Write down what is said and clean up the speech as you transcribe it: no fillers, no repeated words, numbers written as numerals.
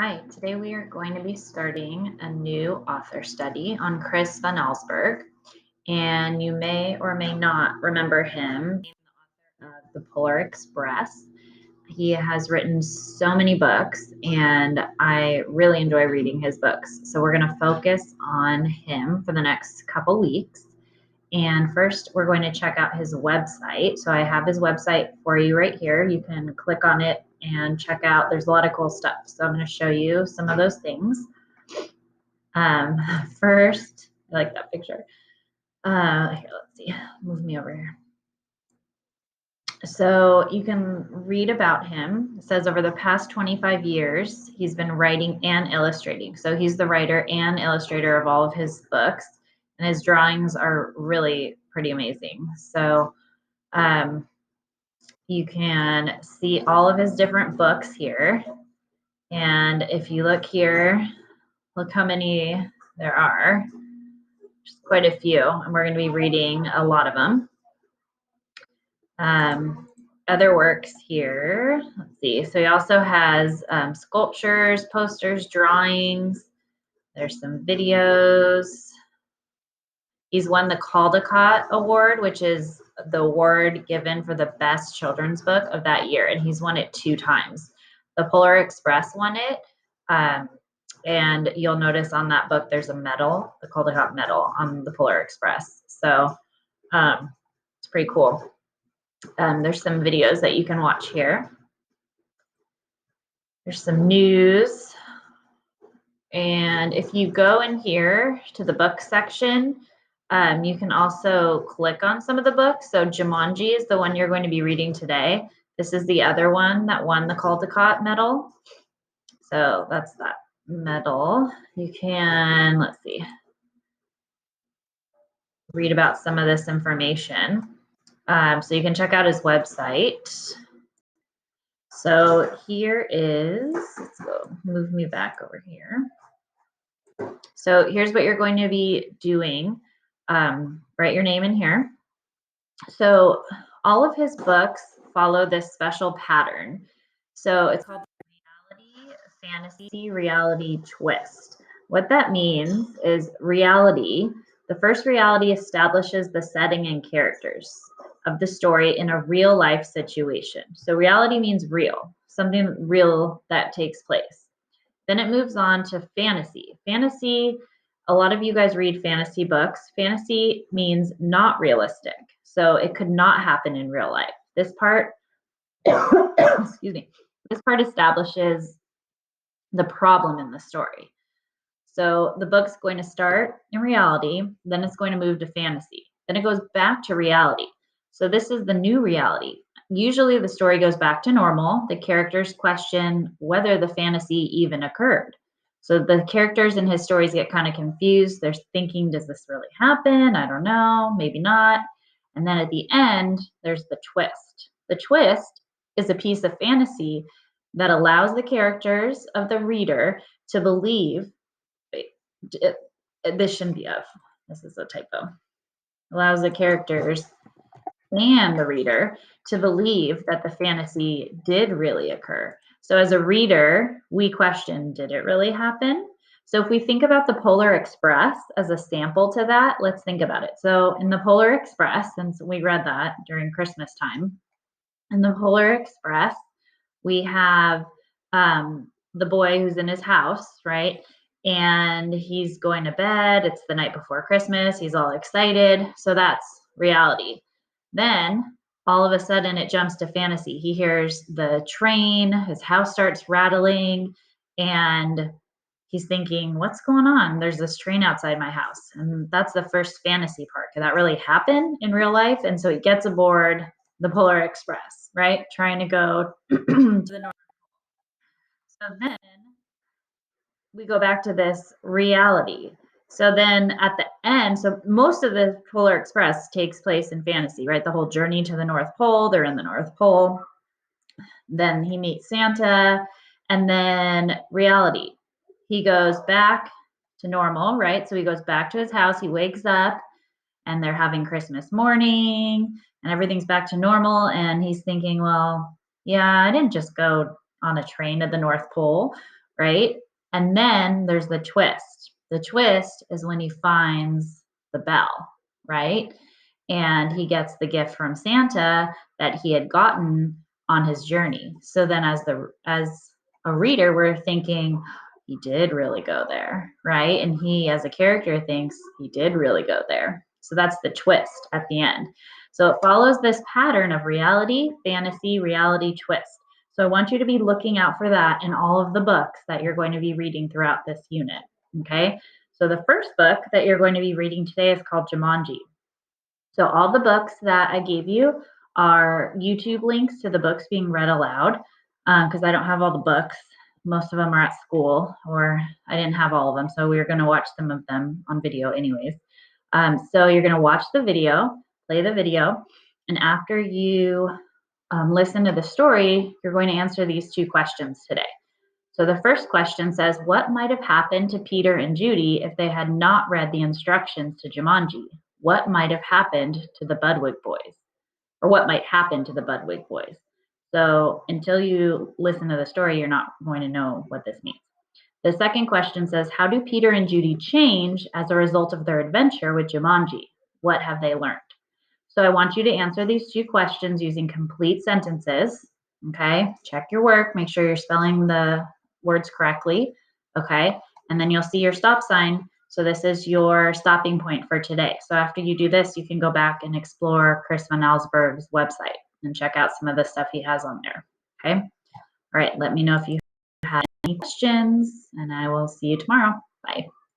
Hi, today we are going to be starting a new author study on Chris Van Allsburg, and you may or may not remember him, the author of The Polar Express. He has written so many books, and I really enjoy reading his books. So we're going to focus on him for the next couple weeks. And first, we're going to check out his website. So I have his website for you right here. You can click on it and check out. There's a lot of cool stuff. So I'm going to show you some of those things. Um, First, I like that picture. Here, let's see. Move me over here. So you can read about him. It says over the past 25 years, he's been writing and illustrating. So he's the writer and illustrator of all of his books, and his drawings are really pretty amazing. So um, you can see all of his different books here. And if you look here, look how many there are. Just quite a few, and we're going to be reading a lot of them. Other works here, let's see. So he also has sculptures, posters, drawings. There's some videos. He's won the Caldecott Award, which is the award given for the best children's book of that year, and he's won it 2 times. The Polar Express won it, um, and you'll notice on that book there's a medal, the Caldecott medal on the Polar Express. So it's pretty cool. There's some videos that you can watch here. There's some news. And if you go in here to the book section, you can also click on some of the books. So Jumanji is the one you're going to be reading today. This is the other one that won the Caldecott medal. So that's that medal. You can, let's see, read about some of this information. So you can check out his website. So here is, let's go, move me back over here. So here's what you're going to be doing. Write your name in here. So all of his books follow this special pattern. So it's called reality, fantasy, reality twist. What that means is reality. The first reality establishes the setting and characters of the story in a real life situation. So reality means real, something real that takes place. Then it moves on to fantasy. Fantasy, a lot of you guys read fantasy books. Fantasy means not realistic. So it could not happen in real life. This part, excuse me, this part establishes the problem in the story. So the book's going to start in reality, then it's going to move to fantasy. Then it goes back to reality. So this is the new reality. Usually the story goes back to normal. The characters question whether the fantasy even occurred. So the characters in his stories get kind of confused. They're thinking, does this really happen? I don't know, maybe not. And then at the end, there's the twist. The twist is a piece of fantasy that allows the characters of the reader to believe this shouldn't be of. This is a typo. Allows the characters and the reader to believe that the fantasy did really occur. So as a reader, we question, did it really happen? So if we think about the Polar Express as a sample to that, let's think about it. So in the Polar Express, since we read that during Christmas time, in the Polar Express, we have the boy who's in his house, right? And he's going to bed. It's the night before Christmas. He's all excited. So that's reality. Then all of a sudden it jumps to fantasy. He hears the train, his house starts rattling, and he's thinking, what's going on? There's this train outside my house. And that's the first fantasy part. Could that really happen in real life? And so he gets aboard the Polar Express, right? Trying to go to the North. So then we go back to this reality. So then at the end, so most of the Polar Express takes place in fantasy, right? The whole journey to the North Pole, they're in the North Pole. Then he meets Santa, and then reality. He goes back to normal, right? So he goes back to his house, he wakes up, and they're having Christmas morning, and everything's back to normal. And he's thinking, well, yeah, I didn't just go on a train to the North Pole. right? And then there's the twist. The twist is when he finds the bell, right? And he gets the gift from Santa that he had gotten on his journey. So then as a reader, we're thinking he did really go there, right? And he as a character thinks he did really go there. So that's the twist at the end. So it follows this pattern of reality, fantasy, reality, twist. So I want you to be looking out for that in all of the books that you're going to be reading throughout this unit. Okay. So the first book that you're going to be reading today is called Jumanji. So all the books that I gave you are YouTube links to the books being read aloud because I don't have all the books. Most of them are at school, or I didn't have all of them, so we were going to watch some of them on video anyways. So you're going to watch the video, play the video, and after you listen to the story, you're going to answer these two questions today. So the first question says, what might have happened to Peter and Judy if they had not read the instructions to Jumanji? What might have happened to the Budwig boys? Or what might happen to the Budwig boys? So until you listen to the story, you're not going to know what this means. The second question says, how do Peter and Judy change as a result of their adventure with Jumanji? What have they learned? So I want you to answer these two questions using complete sentences. Okay, check your work, make sure you're spelling the words correctly. Okay, and then you'll see your stop sign. So this is your stopping point for today. So after you do this, you can go back and explore Chris Van Allsburg's website and check out some of the stuff he has on there. Okay, all right, let me know if you have any questions, and I will see you tomorrow. Bye.